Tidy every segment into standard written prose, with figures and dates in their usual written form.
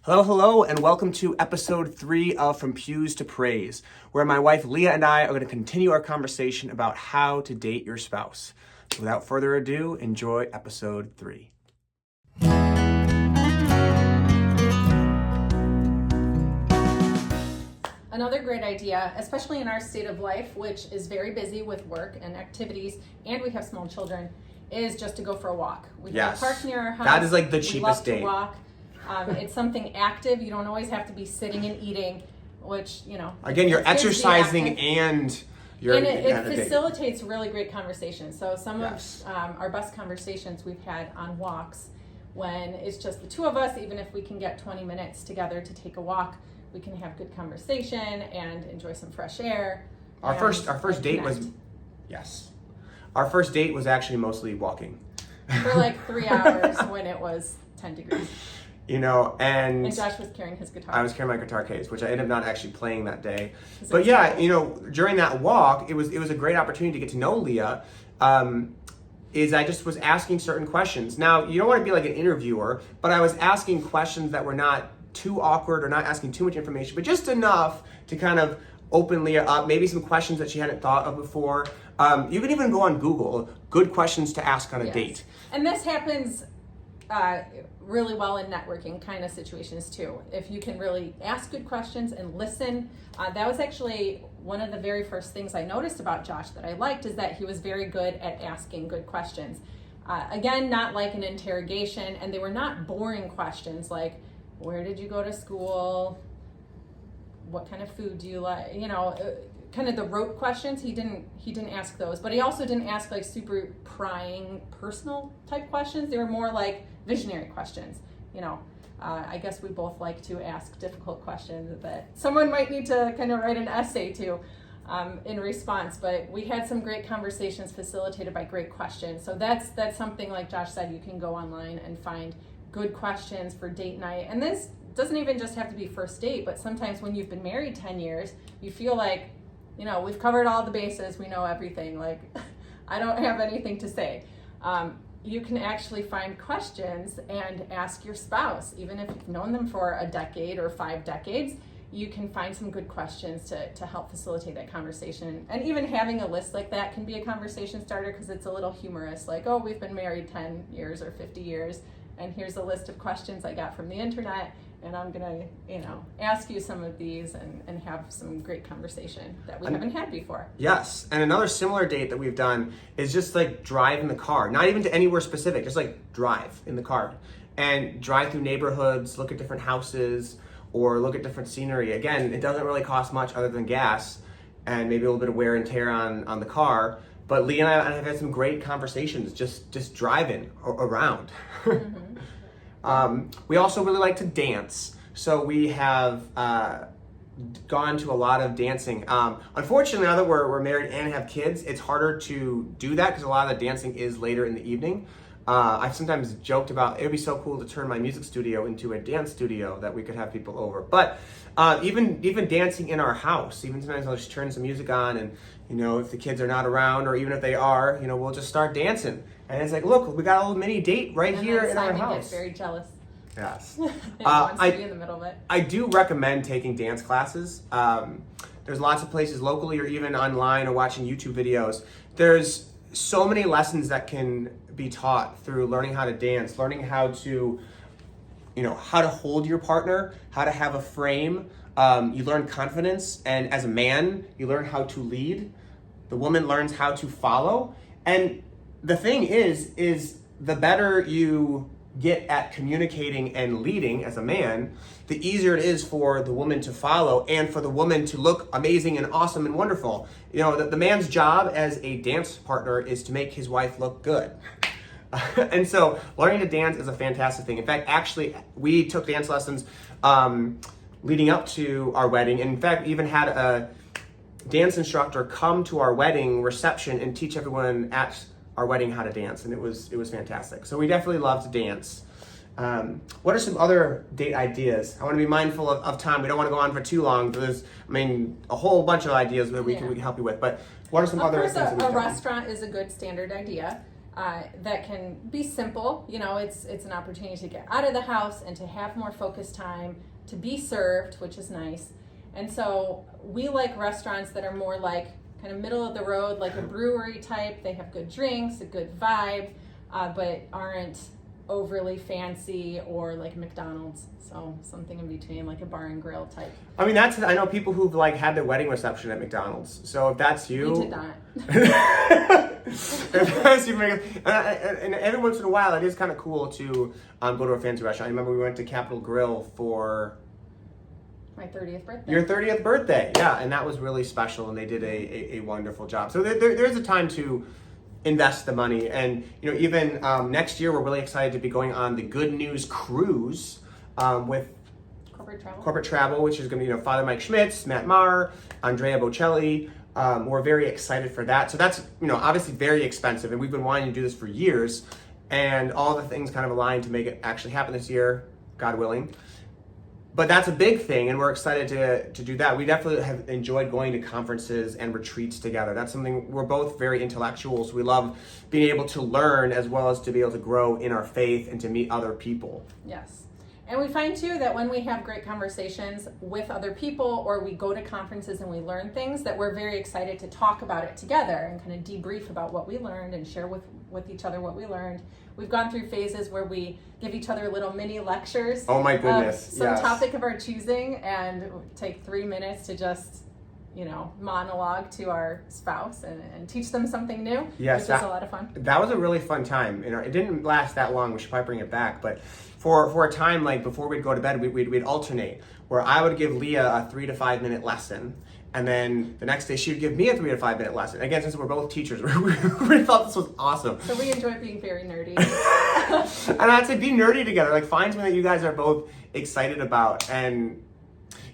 Hello, hello, and welcome to episode 3 of From Pews to Praise, where my wife Leah and I are going to continue our conversation about how to date your spouse. So without further ado, enjoy episode 3. Another great idea, especially in our state of life, which is very busy with work and activities, and we have small children, is just to go for a walk. We have a park near our house. That is like the cheapest date. We love to walk. It's something active. You don't always have to be sitting and eating, which, Again, you're exercising and you're... And it facilitates really great conversations. So some of our best conversations we've had on walks when it's just the two of us, even if we can get 20 minutes together to take a walk, we can have good conversation and enjoy some fresh air. Our first date was... Yes. Our first date was actually mostly walking. For like 3 hours when it was 10 degrees. And Josh was carrying his guitar. I was carrying my guitar case, which I ended up not actually playing that day. But yeah, during that walk, it was a great opportunity to get to know Leah. I just was asking certain questions. Now, you don't want to be like an interviewer, but I was asking questions that were not too awkward or not asking too much information, but just enough to kind of open Leah up, maybe some questions that she hadn't thought of before. You can even go on Google, good questions to ask on a date. And this happens really well in networking kind of situations too. If you can really ask good questions and listen. That was actually one of the very first things I noticed about Josh that I liked, is that he was very good at asking good questions. Again, not like an interrogation, and they were not boring questions like, where did you go to school? What kind of food do you like? Kind of the rote questions. He didn't ask those, but he also didn't ask like super prying personal type questions. They were more like visionary questions. I guess we both like to ask difficult questions that someone might need to kind of write an essay to in response. But we had some great conversations facilitated by great questions. So that's something, like Josh said, you can go online and find good questions for date night. And this doesn't even just have to be first date, but sometimes when you've been married 10 years, you feel like, we've covered all the bases, we know everything, like, I don't have anything to say. You can actually find questions and ask your spouse, even if you've known them for a decade or 5 decades, you can find some good questions to help facilitate that conversation. And even having a list like that can be a conversation starter, because it's a little humorous, like, oh, we've been married 10 years or 50 years, and here's a list of questions I got from the internet, and I'm gonna, ask you some of these and have some great conversation that we haven't had before. Yes, and another similar date that we've done is just like drive in the car, not even to anywhere specific, just like drive in the car and drive through neighborhoods, look at different houses, or look at different scenery. Again, it doesn't really cost much other than gas and maybe a little bit of wear and tear on the car. But Lee and I have had some great conversations just driving around. We also really like to dance. So we have gone to a lot of dancing. Unfortunately, now that we're married and have kids, it's harder to do that because a lot of the dancing is later in the evening. I've sometimes joked about it would be so cool to turn my music studio into a dance studio that we could have people over. But even dancing in our house, even sometimes I'll just turn some music on, and if the kids are not around, or even if they are, we'll just start dancing. And it's like, look, we got a little mini date right here in our house. Simon gets very jealous. Yes. He wants to be in the middle of it. I do recommend taking dance classes. There's lots of places locally or even online, or watching YouTube videos. There's so many lessons that can be taught through learning how to dance, learning how to, how to hold your partner, how to have a frame. You learn confidence, and as a man, you learn how to lead. The woman learns how to follow. And the thing is the better you get at communicating and leading as a man, the easier it is for the woman to follow and for the woman to look amazing and awesome and wonderful. The man's job as a dance partner is to make his wife look good. And so learning to dance is a fantastic thing. In fact, actually, we took dance lessons leading up to our wedding. And in fact, even had a dance instructor come to our wedding reception and teach everyone at our wedding how to dance, and it was fantastic. So we definitely love to dance. What are some other date ideas? I want to be mindful of time. We don't want to go on for too long. There's, a whole bunch of ideas that we can help you with. But what are some other things? A restaurant is a good standard idea. that can be simple. It's an opportunity to get out of the house and to have more focused time, to be served, which is nice. And so we like restaurants that are more like kind of middle of the road, like a brewery type. They have good drinks, a good vibe, but aren't overly fancy or like McDonald's. So something in between, like a bar and grill type. I mean, I know people who've like had their wedding reception at McDonald's. So if that's you, We did not. if that's you, and every once in a while, it is kind of cool to go to a fancy restaurant. I remember we went to Capitol Grill for My 30th birthday. your 30th birthday, yeah, and that was really special, and they did a wonderful job. So there's a time to invest the money, and even next year we're really excited to be going on the Good News Cruise with Corporate Travel, which is going to be Father Mike Schmitz, Matt Maher, Andrea Bocelli. We're very excited for that. So that's obviously very expensive, and we've been wanting to do this for years, and all the things kind of aligned to make it actually happen this year, God willing. But that's a big thing, and we're excited to do that. We definitely have enjoyed going to conferences and retreats together. That's something, we're both very intellectuals. We love being able to learn as well as to be able to grow in our faith and to meet other people. Yes. And we find too that when we have great conversations with other people, or we go to conferences and we learn things, that we're very excited to talk about it together and kind of debrief about what we learned and share with each other what we learned. We've gone through phases where we give each other little mini lectures. Oh my goodness, some yes. topic of our choosing, and take 3 minutes to just monologue to our spouse and teach them something new. Yes, which is a lot of fun. That was a really fun time. It didn't last that long. We should probably bring it back. But for a time, like before we'd go to bed, we'd alternate, where I would give Leah a 3 to 5 minute lesson, and then the next day she would give me a 3 to 5 minute lesson. Again, since we're both teachers, we thought this was awesome. So we enjoy being very nerdy. And I'd say be nerdy together. Like find something that you guys are both excited about, and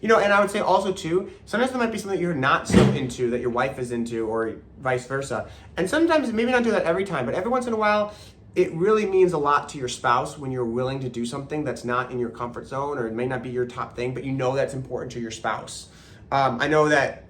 and I would say also too, sometimes there might be something that you're not so into that your wife is into, or vice versa. And sometimes, maybe not do that every time, but every once in a while, it really means a lot to your spouse when you're willing to do something that's not in your comfort zone, or it may not be your top thing, but that's important to your spouse. I know that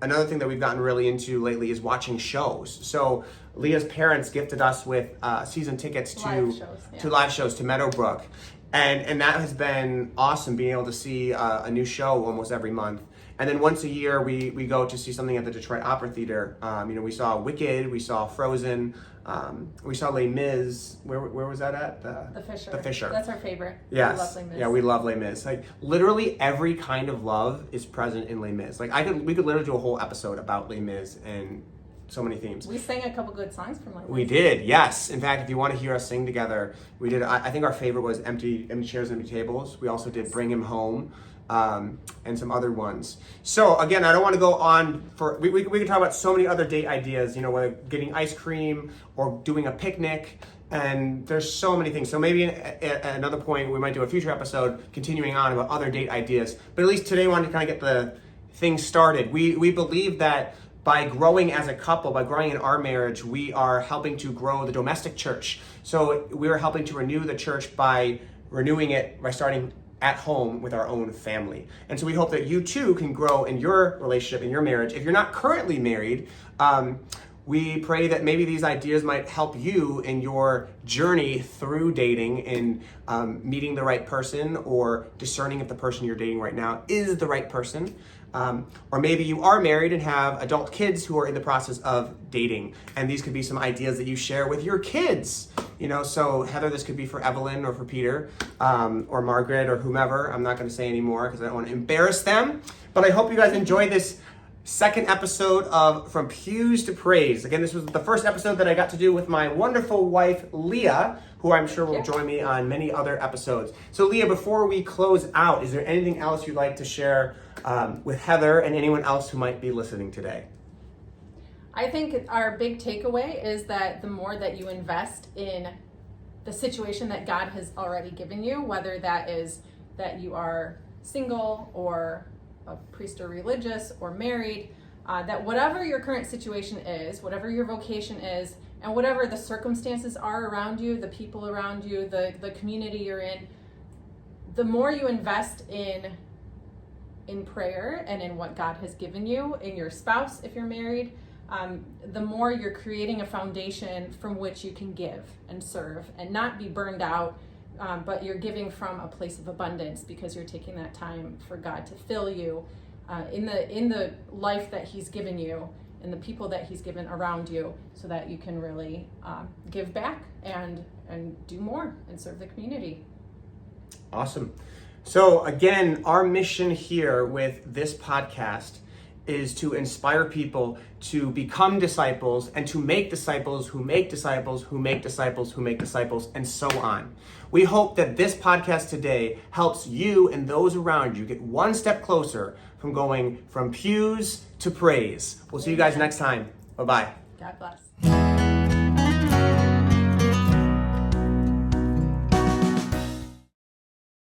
another thing that we've gotten really into lately is watching shows. So Leah's parents gifted us with season tickets to live shows to Meadowbrook. And that has been awesome, being able to see a new show almost every month. And then once a year, we go to see something at the Detroit Opera Theater. We saw Wicked, we saw Frozen, we saw Les Mis. Where was that at? The Fisher. The Fisher. That's our favorite. Yes. We love Les Mis. Yeah, we love Les Mis. Like literally every kind of love is present in Les Mis. Like we could literally do a whole episode about Les Mis and so many themes. We sang a couple good songs from Les Mis. We did, yes. In fact, if you want to hear us sing together, we did. I think our favorite was Empty Chairs, Empty Tables. We also did Bring Him Home, and some other ones. So again, I don't want to go on for. We can talk about so many other date ideas. Whether getting ice cream or doing a picnic. And there's so many things. So maybe at another point, we might do a future episode continuing on about other date ideas. But at least today, I wanted to kind of get the thing started. We believe that by growing as a couple, by growing in our marriage, we are helping to grow the domestic church. So we are helping to renew the church by renewing it by starting at home with our own family. And so we hope that you too can grow in your relationship, in your marriage. If you're not currently married, we pray that maybe these ideas might help you in your journey through dating and meeting the right person, or discerning if the person you're dating right now is the right person. Or maybe you are married and have adult kids who are in the process of dating, and these could be some ideas that you share with your kids. So Heather, this could be for Evelyn or for Peter, or Margaret or whomever. I'm not going to say any more because I don't want to embarrass them. But I hope you guys enjoyed this second episode of From Pews to Praise. Again, this was the first episode that I got to do with my wonderful wife, Leah, who I'm sure will join me on many other episodes. So Leah, before we close out, is there anything else you'd like to share with Heather and anyone else who might be listening today? I think our big takeaway is that the more that you invest in the situation that God has already given you, whether that is that you are single or a priest or religious or married, that whatever your current situation is, whatever your vocation is, and whatever the circumstances are around you, the people around you, the community you're in, the more you invest in prayer and in what God has given you, in your spouse if you're married, the more you're creating a foundation from which you can give and serve and not be burned out, but you're giving from a place of abundance because you're taking that time for God to fill you in the life that He's given you and the people that He's given around you, so that you can really give back and do more and serve the community. Awesome. So again, our mission here with this podcast is to inspire people to become disciples and to make disciples who make disciples who make disciples who make disciples, and so on. We hope that this podcast today helps you and those around you get one step closer from going from pews to praise. We'll see you guys next time. Bye-bye. God bless.